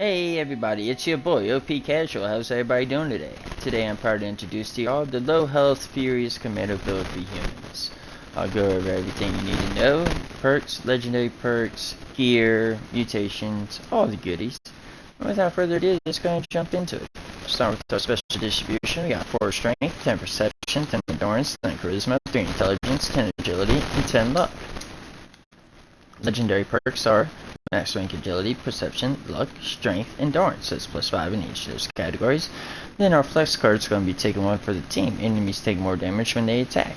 Hey everybody, it's your boy OP Casual. How's everybody doing today? Today I'm proud to introduce to y'all the low health furious commando build for humans. I'll go over everything you need to know: perks, legendary perks, gear, mutations, all the goodies. And without further ado, let's go and jump into it. Start with our special distribution. We got 4 strength, 10 perception, 10 endurance, 10 charisma, 3 intelligence, 10 agility, and 10 luck. Legendary perks are max rank agility, perception, luck, strength, endurance. That's +5 in each of those categories. Then our flex card's going to be taking 1 for the team. Enemies take more damage when they attack.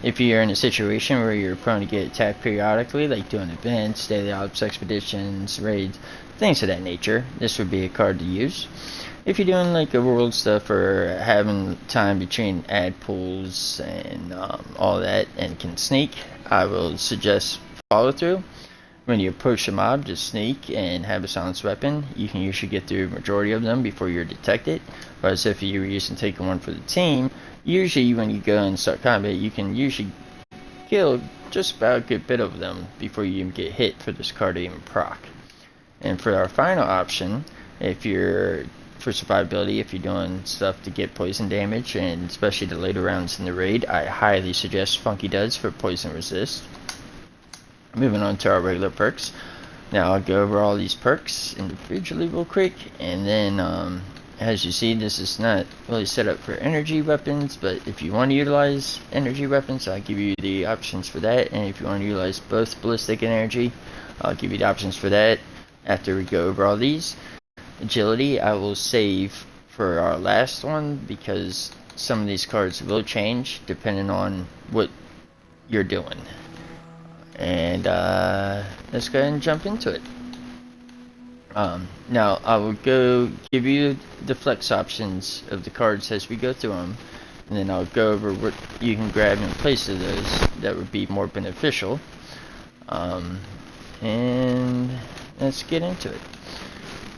If you're in a situation where you're prone to get attacked periodically, like doing events, daily ops, expeditions, raids, things of that nature, this would be a card to use. If you're doing like a world stuff or having time between ad pools and all that and can sneak, I will suggest follow through. When you approach a mob, just sneak and have a silenced weapon. You can usually get through the majority of them before you're detected. Whereas if you were using taking 1 for the team, usually when you go and start combat, you can usually kill just about a good bit of them before you even get hit for this card to even proc. And for our final option, if you're for survivability, if you're doing stuff to get poison damage, and especially the later rounds in the raid, I highly suggest Funky Duds for poison resist. Moving on to our regular perks. Now I'll go over all these perks individually real quick, and then as you see, this is not really set up for energy weapons, but if you want to utilize energy weapons, I'll give you the options for that. And if you want to utilize both ballistic and energy, I'll give you the options for that after we go over all these. Agility I will save for our last one, because some of these cards will change depending on what you're doing. And let's go ahead and jump into it. Now I will go give you the flex options of the cards as we go through them, and then I'll go over what you can grab in place of those that would be more beneficial. And let's get into it.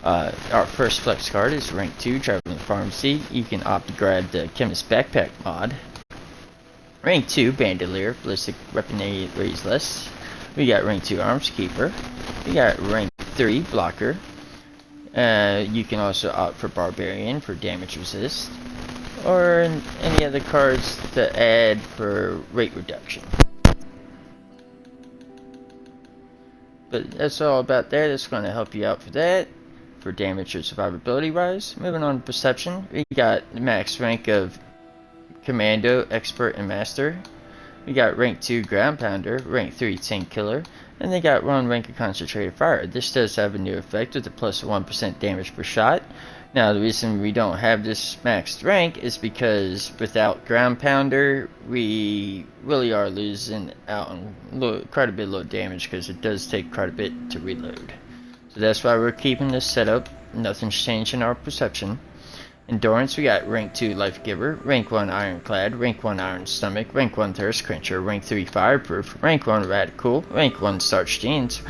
Our first flex card is rank 2, Traveling Pharmacy. You can opt to grab the Chemist Backpack mod. Rank 2, Bandolier, ballistic weapon weighs less. We got rank 2, Arms Keeper. We got rank 3, Blocker. You can also opt for Barbarian for damage resist, or any other cards to add for rate reduction. But that's all about that. That's going to help you out for that, for damage or survivability wise. Moving on to Perception, we got the max rank of Commando, Expert, and Master. We got rank 2 Ground Pounder, rank 3 Tank Killer, and they got 1 rank of Concentrated Fire. This does have a new effect with a plus 1% damage per shot. Now the reason we don't have this maxed rank is because without Ground Pounder, we really are losing out on quite a bit of low damage, because it does take quite a bit to reload. So that's why we're keeping this setup. Nothing's changed in our Perception. Endurance, we got rank 2 Life Giver, rank 1 Ironclad, rank 1 Iron Stomach, rank 1 Thirst Quencher, rank 3 Fireproof, rank 1 Radical, rank 1 Starch Jeans,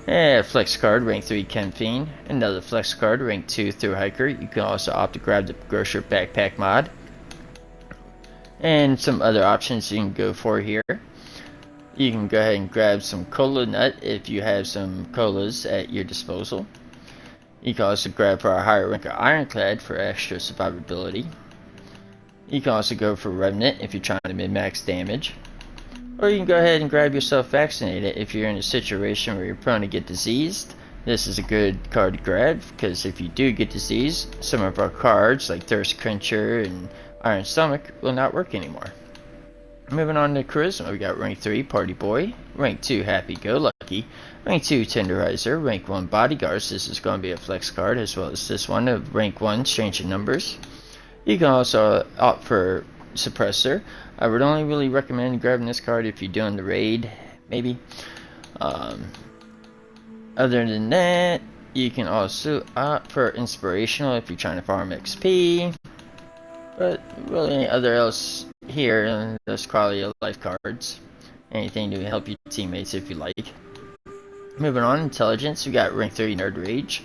flex card, rank 3 Chem Fiend, another flex card, rank 2 Through Hiker. You can also opt to grab the Grocer Backpack mod, and some other options you can go for here. You can go ahead and grab some Cola Nut if you have some colas at your disposal. You can also grab for our higher rank of Ironclad for extra survivability. You can also go for Remnant if you're trying to min-max damage. Or you can go ahead and grab yourself Vaccinated if you're in a situation where you're prone to get diseased. This is a good card to grab, because if you do get diseased, some of our cards like Thirst Quencher and Iron Stomach will not work anymore. Moving on to Charisma, we got rank 3 Party Boy, rank 2 Happy Go Lucky, rank 2 Tenderizer, rank 1 Bodyguards. This is going to be a flex card, as well as this one of rank 1 Strange in Numbers. You can also opt for Suppressor. I would only really recommend grabbing this card if you're doing the raid, maybe. Other than that, you can also opt for Inspirational if you're trying to farm XP. But really, other else here, that's quality of life cards. Anything to help your teammates if you like. Moving on, Intelligence, we got rank 3 Nerd Rage.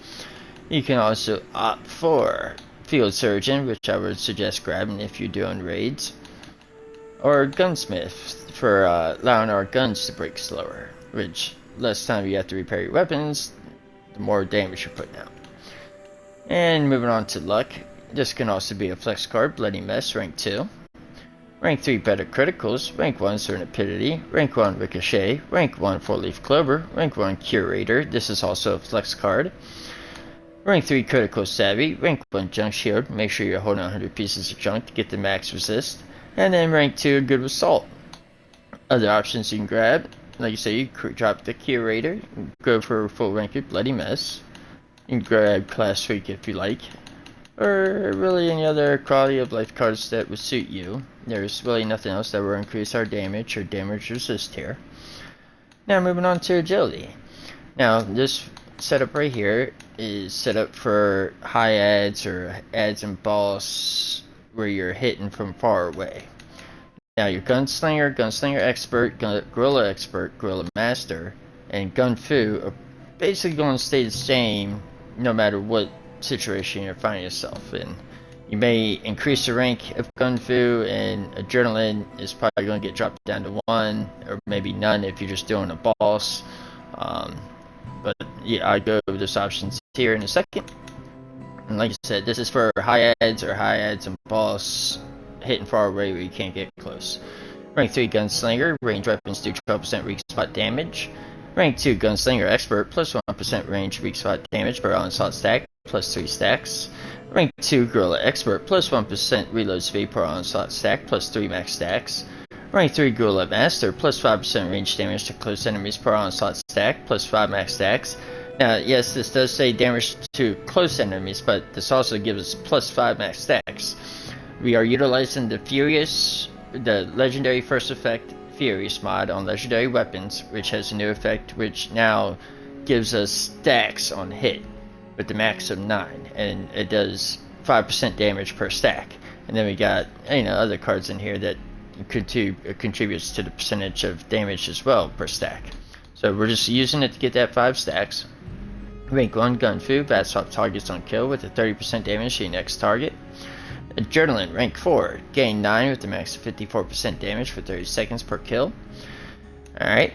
You can also opt for Field Surgeon, which I would suggest grabbing if you're doing raids. Or Gunsmith, for allowing our guns to break slower, which less time you have to repair your weapons, the more damage you're putting out. And moving on to luck, this can also be a flex card, Bloody Mess, rank 2. Rank 3 Better Criticals, rank 1 Serendipity, rank 1 Ricochet, rank 1 4 Leaf Clover, rank 1 Curator, this is also a flex card. Rank 3 Critical Savvy, rank 1 Junk Shield, make sure you're holding 100 pieces of junk to get the max resist. And then rank 2 Good with Salt. Other options you can grab, like you say, you drop the Curator, go for a full rank of Bloody Mess. You can grab Class Freak if you like, or really any other quality of life cards that would suit you. There's really nothing else that will increase our damage or damage resist here. Now moving on to agility. Now this setup right here is set up for high adds or adds and boss where you're hitting from far away. Now your Gunslinger, Gunslinger Expert, Gorilla Expert, Gorilla Master, and Gun Fu are basically going to stay the same no matter what situation you're finding yourself in. You may increase the rank of Gun Fu, and Adrenaline is probably going to get dropped down to 1 or maybe none if you're just doing a boss. But yeah, I go over those options here in a second. And like I said, this is for high adds and boss hitting far away where you can't get close. Rank 3 Gunslinger, range weapons do 12% weak spot damage. Rank 2 Gunslinger Expert, plus 1% range weak spot damage per onslaught stack, plus 3 stacks. Rank 2 Gorilla Expert, plus 1% reload speed per onslaught stack, plus 3 max stacks. Rank 3 Gorilla Master, plus 5% range damage to close enemies per onslaught stack, plus 5 max stacks. Now, yes, this does say damage to close enemies, but this also gives us plus 5 max stacks. We are utilizing the legendary first effect Furious mod on legendary weapons, which has a new effect which now gives us stacks on hit with the max of 9, and it does 5% damage per stack. And then we got other cards in here that contributes to the percentage of damage as well per stack. So we're just using it to get that 5 stacks. Rank 1 Gun Fu, bat swap targets on kill with a 30% damage to your next target. Adrenaline, rank 4, gain 9 with a max of 54% damage for 30 seconds per kill. Alright,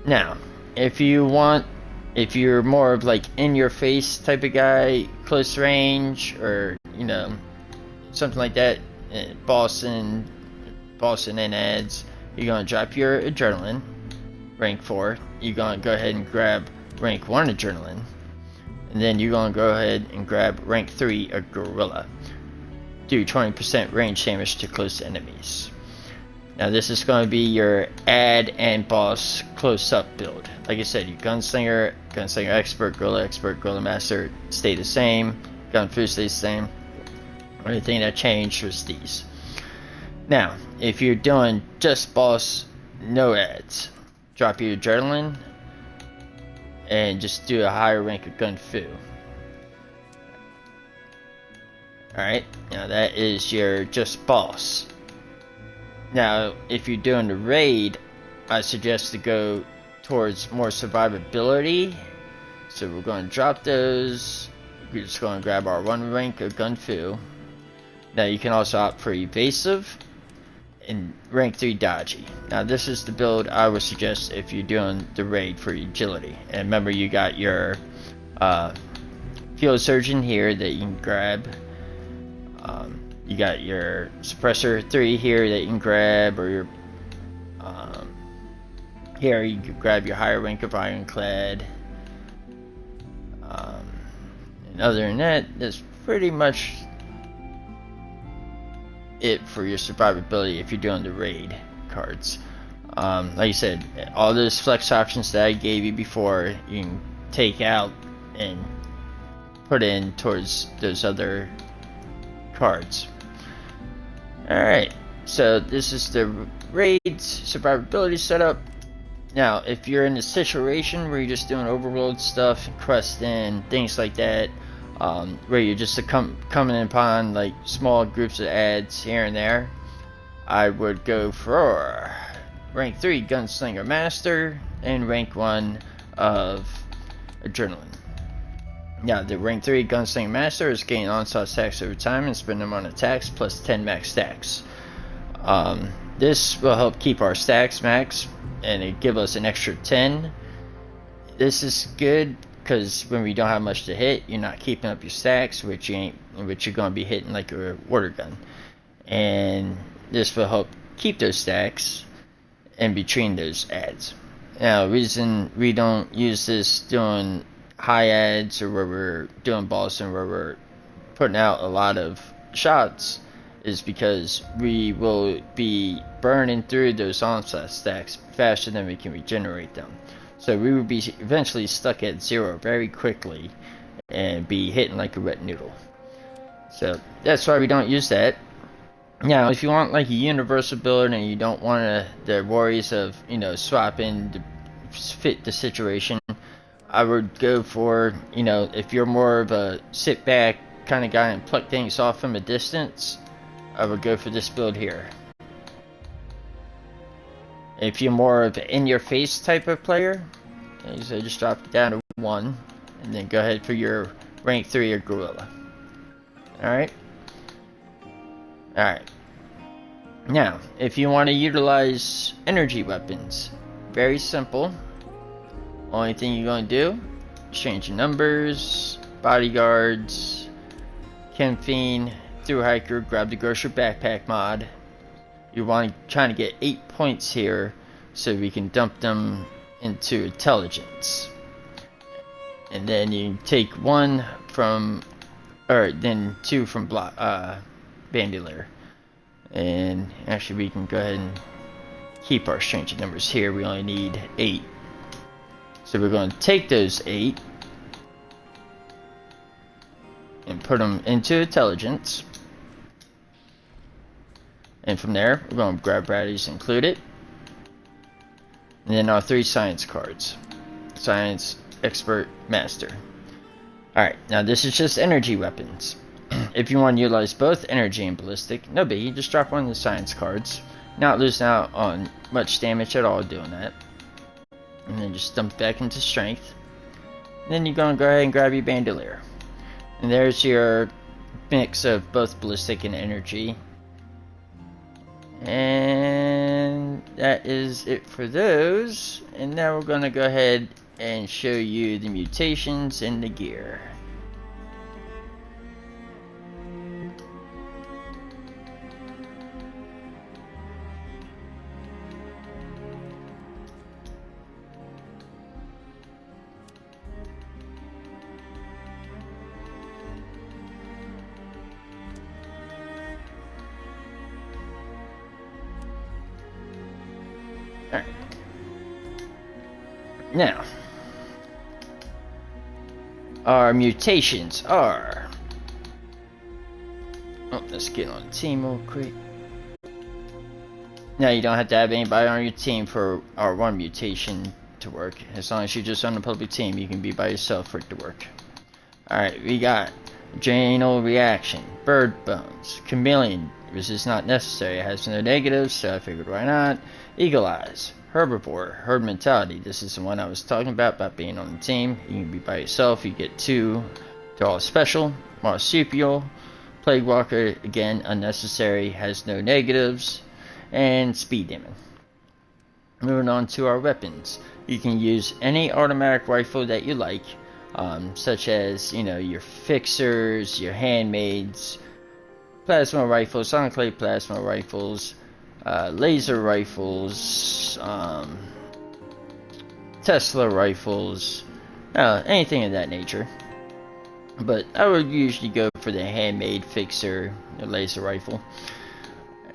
now, if you're more of like in your face type of guy, close range, or something like that, bossing and adds, you're going to drop your Adrenaline, rank 4, you're going to go ahead and grab rank 1 Adrenaline, and then you're going to go ahead and grab rank 3 a Gorilla. Do 20% range damage to close enemies. Now this is going to be your add and boss close up build. Like I said, your Gunslinger Expert, Gorilla Master stay the same. Gun Fu stays the same. Only thing that changed was these. Now, if you're doing just boss, no adds, drop your Adrenaline and just do a higher rank of Gun Fu. Alright, now that is your just boss. Now, if you're doing the raid, I suggest to go towards more survivability. So we're going to drop those. We're just going to grab our 1 rank of Gun Fu. Now you can also opt for evasive and rank 3 dodgy. Now this is the build I would suggest if you're doing the raid for agility. And remember, you got your field surgeon here that you can grab. You got your suppressor 3 here that you can grab, or your here you can grab your higher rank of ironclad. And other than that, that's pretty much it for your survivability if you're doing the raid cards. Like I said, all those flex options that I gave you before, you can take out and put in towards those other cards. Alright, so this is the raids survivability setup. Now, if you're in a situation where you're just doing overworld stuff, questing, things like that, where you're just coming upon like small groups of ads here and there, I would go for rank 3 Gunslinger Master and rank 1 of Adrenaline. Now, the rank 3 Gunslinger Master is gain onslaught stacks over time and spend them on attacks plus 10 max stacks. This will help keep our stacks max and it give us an extra 10. This is good because when we don't have much to hit, you're not keeping up your stacks, which you're going to be hitting like a water gun, and this will help keep those stacks in between those ads. Now, the reason we don't use this doing high ads or where we're doing Boston, where we're putting out a lot of shots, is because we will be burning through those onslaught stacks faster than we can regenerate them. So we will be eventually stuck at 0 very quickly and be hitting like a wet noodle. So that's why we don't use that. Now, if you want like a universal build and you don't want the worries of, you know, swapping to fit the situation, I would go for, you know, if you're more of a sit back kind of guy and pluck things off from a distance, I would go for this build here. If you're more of an in-your-face type of player, okay, so just drop it down to 1, and then go ahead for your rank 3 or gorilla. Alright? Alright. Now, if you want to utilize energy weapons, very simple. Only thing you're going to do, change your numbers, bodyguards, Chem Fiend, Through Hiker, grab the Grocer Backpack mod. You want to try to get 8 points here so we can dump them into intelligence. And then you take 1 from, or then 2 from Bandolier. And actually we can go ahead and keep our strange numbers here. We only need 8. So we're going to take those 8 and put them into intelligence. And from there, we're going to grab Bradley's included. And then our 3 science cards. Science, Expert, Master. Alright, now this is just energy weapons. If you want to utilize both energy and ballistic, no biggie, just drop one of the science cards. Not losing out on much damage at all doing that. And then just dump back into strength. And then you're going to go ahead and grab your Bandolier. And there's your mix of both ballistic and energy. And that is it for those. And now we're going to go ahead and show you the mutations and the gear. Alright. Now, our mutations are... Oh, let's get on the team real quick. Now, you don't have to have anybody on your team for our 1 mutation to work. As long as you're just on the public team, you can be by yourself for it to work. Alright, we got Adrenal Reaction, Bird Bones, Chameleon. This is not necessary, it has no negatives, so I figured why not. Eagle Eyes, Herbivore, Herd Mentality. This is the one I was talking about being on the team. You can be by yourself, you get 2 to all special. Marsupial, Plague Walker, again unnecessary, has no negatives. And Speed Demon. Moving on to our weapons. You can use any automatic rifle that you like, such as, you know, your fixers, your handmaids, plasma rifles, enclave plasma rifles, laser rifles, Tesla rifles, anything of that nature. But I would usually go for the handmade fixer, the laser rifle.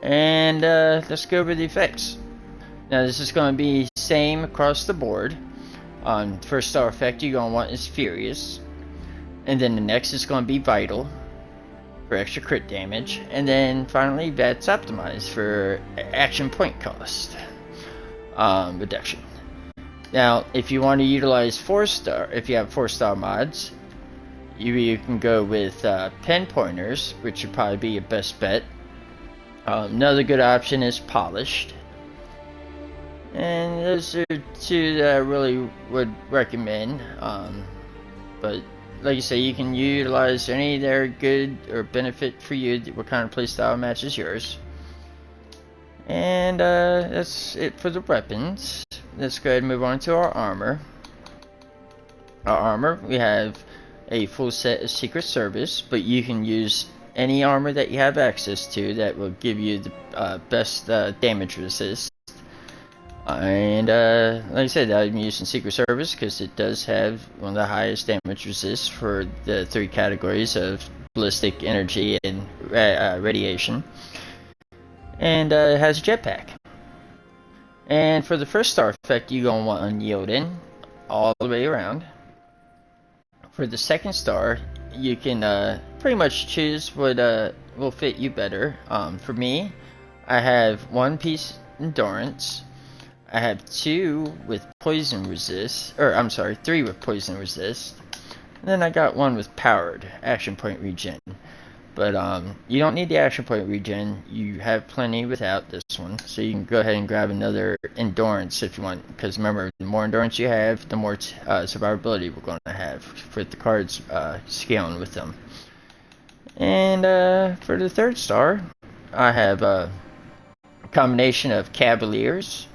And let's go over the effects. Now this is going to be same across the board. First star effect you're going to want is Furious. And then the next is going to be Vital for extra crit damage. And then finally Vats Optimized for action point cost reduction. Now if you want to utilize 4-star, if you have 4-star mods, you can go with pen pointers, which would probably be your best bet. Another good option is Polished. And those are 2 that I really would recommend. But like I say, you can utilize any that are good or benefit for you, what kind of playstyle matches yours. And that's it for the weapons. Let's go ahead and move on to our armor. Our armor, we have a full set of Secret Service, but you can use any armor that you have access to that will give you the best damage resist. And like I said, I'm using Secret Service because it does have one of the highest damage resists for the 3 categories of ballistic, energy, and radiation. And it has a jetpack. And for the first star effect, you're going to want Unyielding all the way around. For the second star, you can pretty much choose what will fit you better. For me, I have 1 piece Endurance. I have 2 with poison resist, or I'm sorry, 3 with poison resist. And then I got 1 with powered action point regen. But you don't need the action point regen. You have plenty without this one, so you can go ahead and grab another endurance if you want. Because remember, the more endurance you have, the more survivability we're going to have for the cards scaling with them. And for the third star, I have a combination of Cavaliers,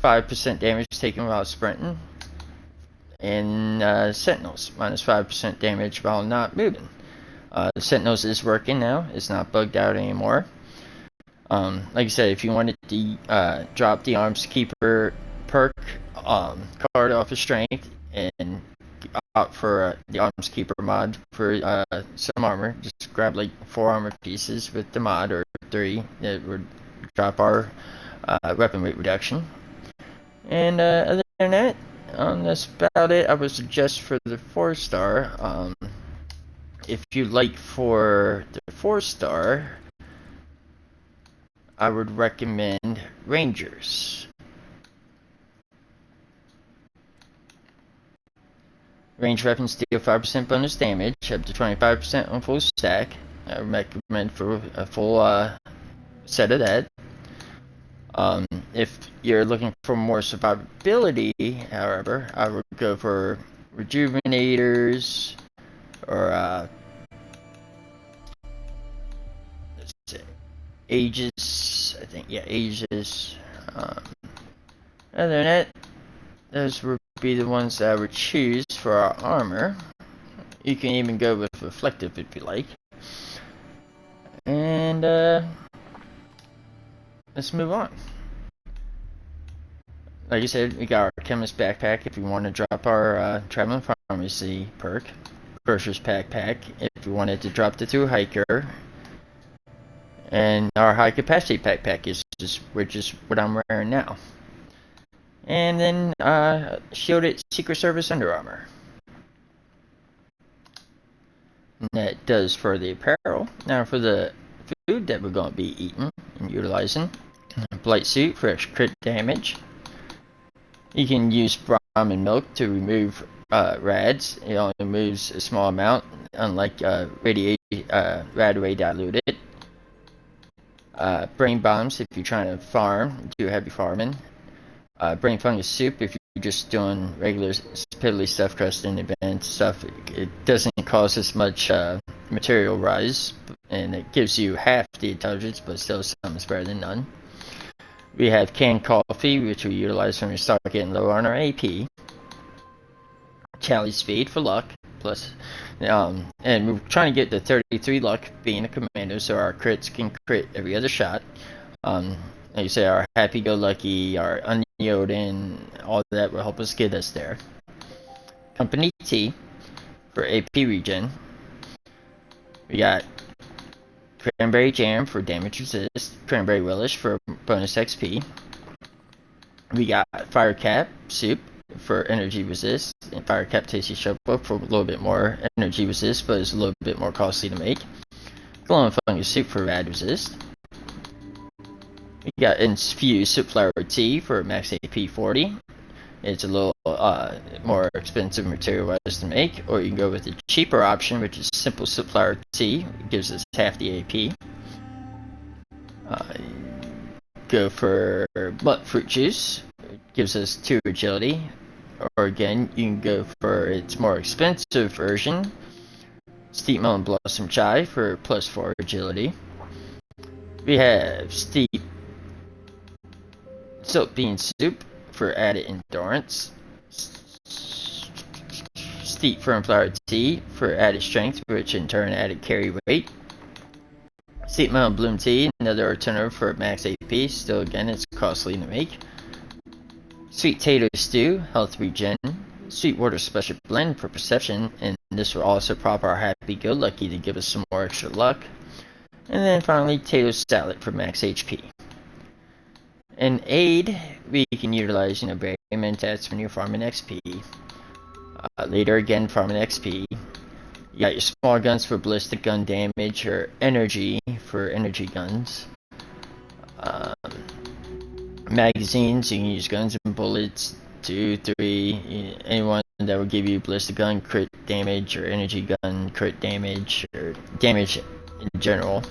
5% damage taken while sprinting, and Sentinels, minus 5% damage while not moving. The Sentinels is working now. It's not bugged out anymore. Like I said, if you wanted to drop the Arms Keeper perk card off of Strength and opt for the Arms Keeper mod for some armor, just grab like 4 armor pieces with the mod, or 3 that would drop our weapon weight reduction. And other than that, that's about it. I would suggest for the 4 star. If you like for the 4 star, I would recommend Rangers. Range weapons deal 5% bonus damage, up to 25% on full stack. I recommend for a full set of that. If you're looking for more survivability, however, I would go for Rejuvenators, or let's see, Aegis. I think, yeah, Aegis. Other than that, those would be the ones that I would choose for our armor. You can even go with Reflective if you like. And let's move on. Like I said, we got our Chemist Backpack if you want to drop our Traveling Pharmacy perk. Grocer's Backpack if you wanted to drop the Through Hiker. And our High Capacity Backpack which is what I'm wearing now. And then Shielded Secret Service Under Armor. And that does for the apparel. Now for the food that we're going to be eating and utilizing. Blight Suit for extra crit damage. You can use ramen milk to remove rads. It only removes a small amount, unlike Radaway diluted. Brain bombs if you're trying to do heavy farming. Brain fungus soup if you're just doing regular piddly stuff, crust and advanced stuff. It doesn't cause as much material rise, and it gives you half the intelligence, but still some is better than none. We have canned coffee, which we utilize when we start getting low on our AP. Tally speed for luck, plus, and we're trying to get the 33 luck being a commando, so our crits can crit every other shot. Like you say, our happy-go-lucky, our unyielding, all of that will help us get us there. Company Tea for AP regen. We got Cranberry Jam for damage resist, Cranberry Relish for bonus XP. We got Fire Cap Soup for energy resist, and Fire Cap Tasty Shopo for a little bit more energy resist, but it's a little bit more costly to make. Glowing Fungus Soup for rad resist. We got Infused Soup Flower Tea for max AP 40. It's a little more expensive material-wise to make, or you can go with the cheaper option, which is Simple Soup Flower Tea. It gives us half the AP. Go for Butt Fruit Juice. It gives us 2 agility. Or again, you can go for its more expensive version, Steep Melon Blossom Chai for plus 4 agility. We have Steep Silk Bean Soup for added endurance. Steep Firm Flower Tea for added strength, which in turn added carry weight. Steep Melon Bloom Tea, another alternative for max AP, still again it's costly to make. Sweet Potato Stew, health regen. Sweet Water Special Blend for perception, and this will also prop our Happy Go Lucky to give us some more extra luck. And then finally, Potato Salad for max HP. And aid, we can utilize, berry mentats when you're farming XP. Later again, farming XP. You got your small guns for ballistic gun damage, or energy for energy guns. Magazines, you can use guns and bullets, 2, 3, anyone that will give you ballistic gun crit damage, or energy gun crit damage, or damage in general.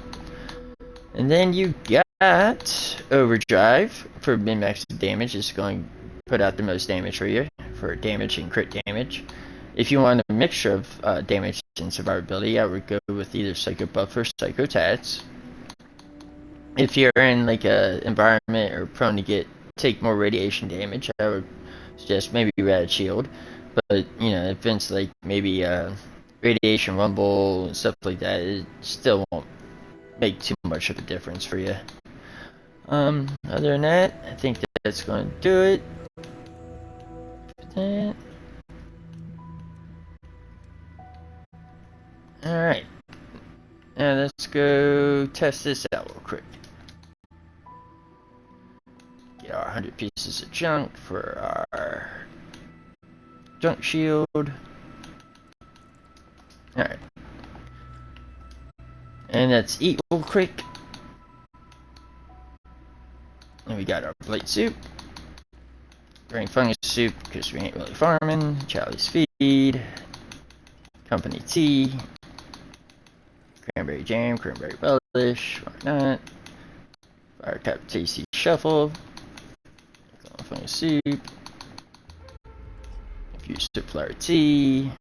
And then you got overdrive for min-max damage. It's going to put out the most damage for you for damage and crit damage. If you want a mixture of damage and survivability, I would go with either Psycho Buff or Psycho Tats. If you're in like a environment or prone to take more radiation damage, I would suggest maybe Rad Shield. But if it's like maybe radiation rumble and stuff like that, it still won't make too much of a difference for you. Other than that, I think that's going to do it. Alright. Now let's go test this out real quick. Get our 100 pieces of junk for our junk shield. Alright. And let's eat real quick. And we got our plate soup. Brain fungus soup, because we ain't really farming. Charlie's feed. Company tea. Cranberry jam, cranberry relish, why not? Fire cap tasty shuffle. Fungus soup. Infused flower tea.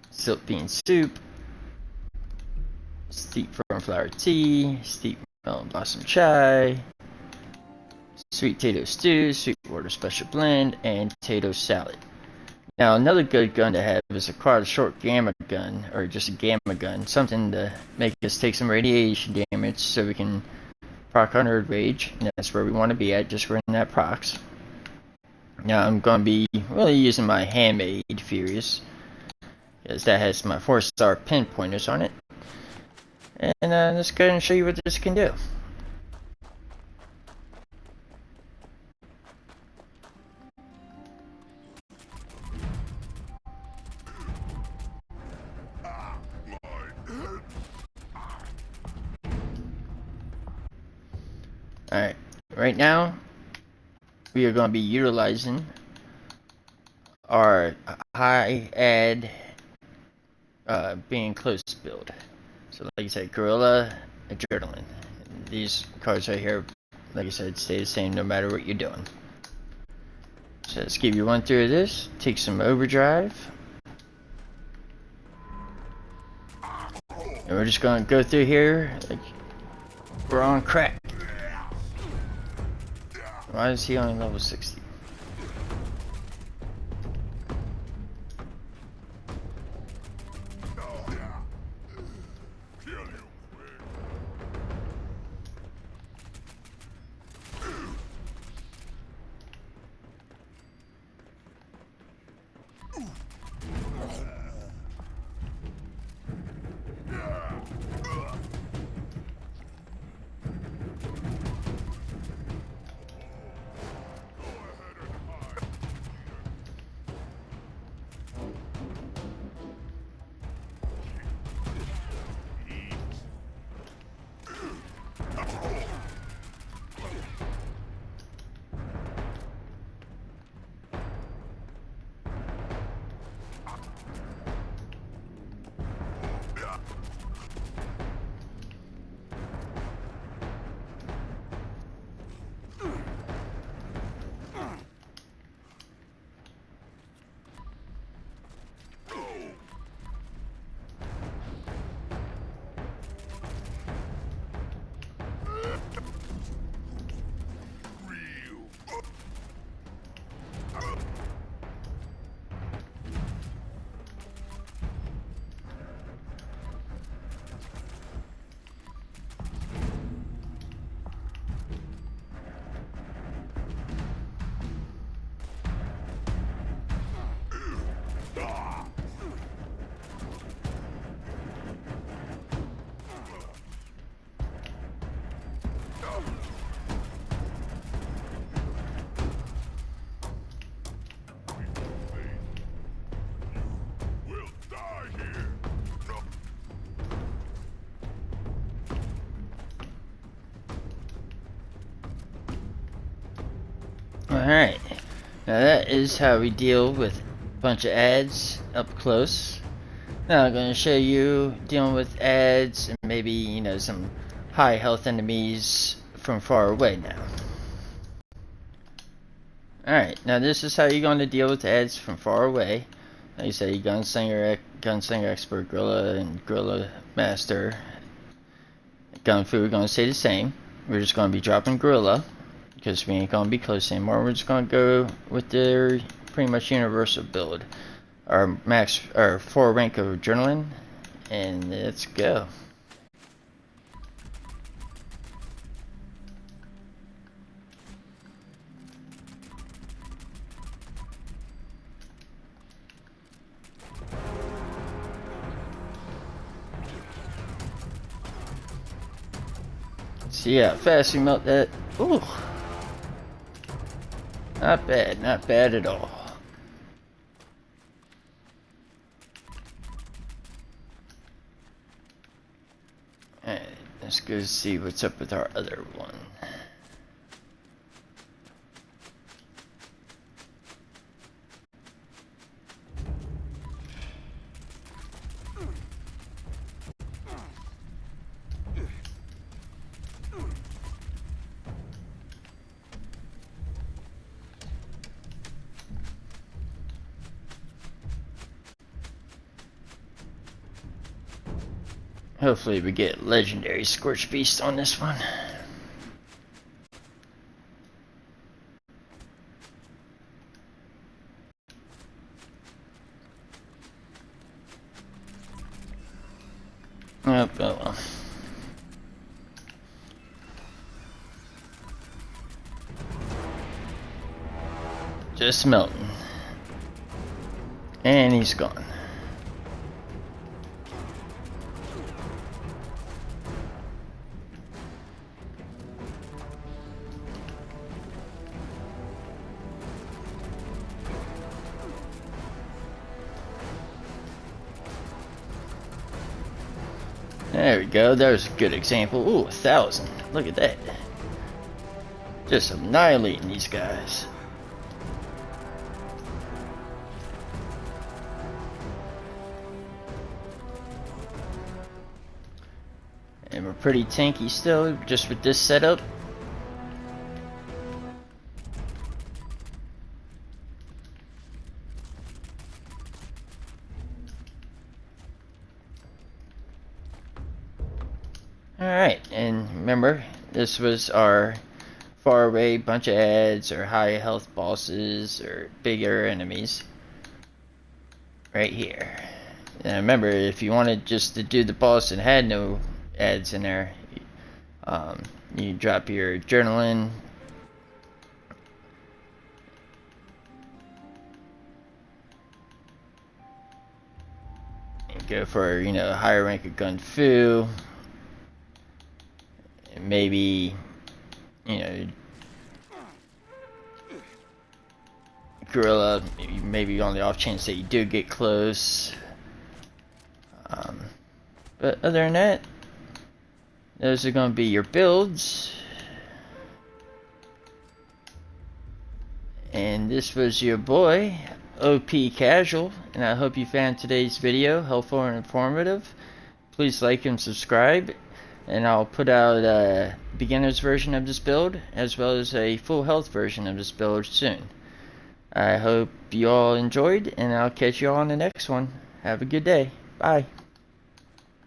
Silk bean soup, steep firm flower tea, steep melon blossom chai, sweet potato stew, sweet water special blend, and potato salad. Now another good gun to have is a quad short gamma gun, or just a gamma gun, something to make us take some radiation damage so we can proc 100 rage, and that's where we want to be at, just for that procs. Now I'm going to be really using my handmade Furious, because that has my 4-star pinpointers on it. And let's go ahead and show you what this can do. Alright, right now we are going to be utilizing our high ad being close build. So like I said, Gorilla, Adrenaline. And these cards right here, like I said, stay the same no matter what you're doing. So let's give you one through of this. Take some overdrive. And we're just going to go through here like we're on crack. Why is he only level 60? Alright, now that is how we deal with a bunch of ads up close. Now I'm going to show you dealing with ads and maybe, you know, some high health enemies from far away now. Alright, now this is how you're going to deal with ads from far away. Like you say, Gunslinger Expert, Gorilla, and Gorilla Master. Gun Fu, we're going to say the same. We're just going to be dropping Gorilla, because we ain't going to be close anymore. We're just going to go with their pretty much universal build. Our 4 rank of Adrenaline, and let's go. See how fast we melt that. Ooh. Not bad at all. Alright, let's go see what's up with our other one. Hopefully we get legendary Scorch Beast on this one. Oh well. Just melting. And he's gone. There we go, there's a good example. Ooh, 1,000. Look at that. Just annihilating these guys. And we're pretty tanky still, just with this setup. Alright, and remember, this was our far away bunch of ads or high health bosses or bigger enemies. Right here. And remember, if you wanted just to do the boss and had no ads in there, you drop your Adrenaline. And go for, you know, higher rank of Gun Fu. Maybe, you know, Gorilla, maybe on the off chance that you do get close. But other than that, those are going to be your builds. And this was your boy, OP Casual, and I hope you found today's video helpful and informative. Please like and subscribe. And I'll put out a beginner's version of this build as well as a full health version of this build soon. I hope you all enjoyed, and I'll catch you all on the next one. Have a good day. Bye.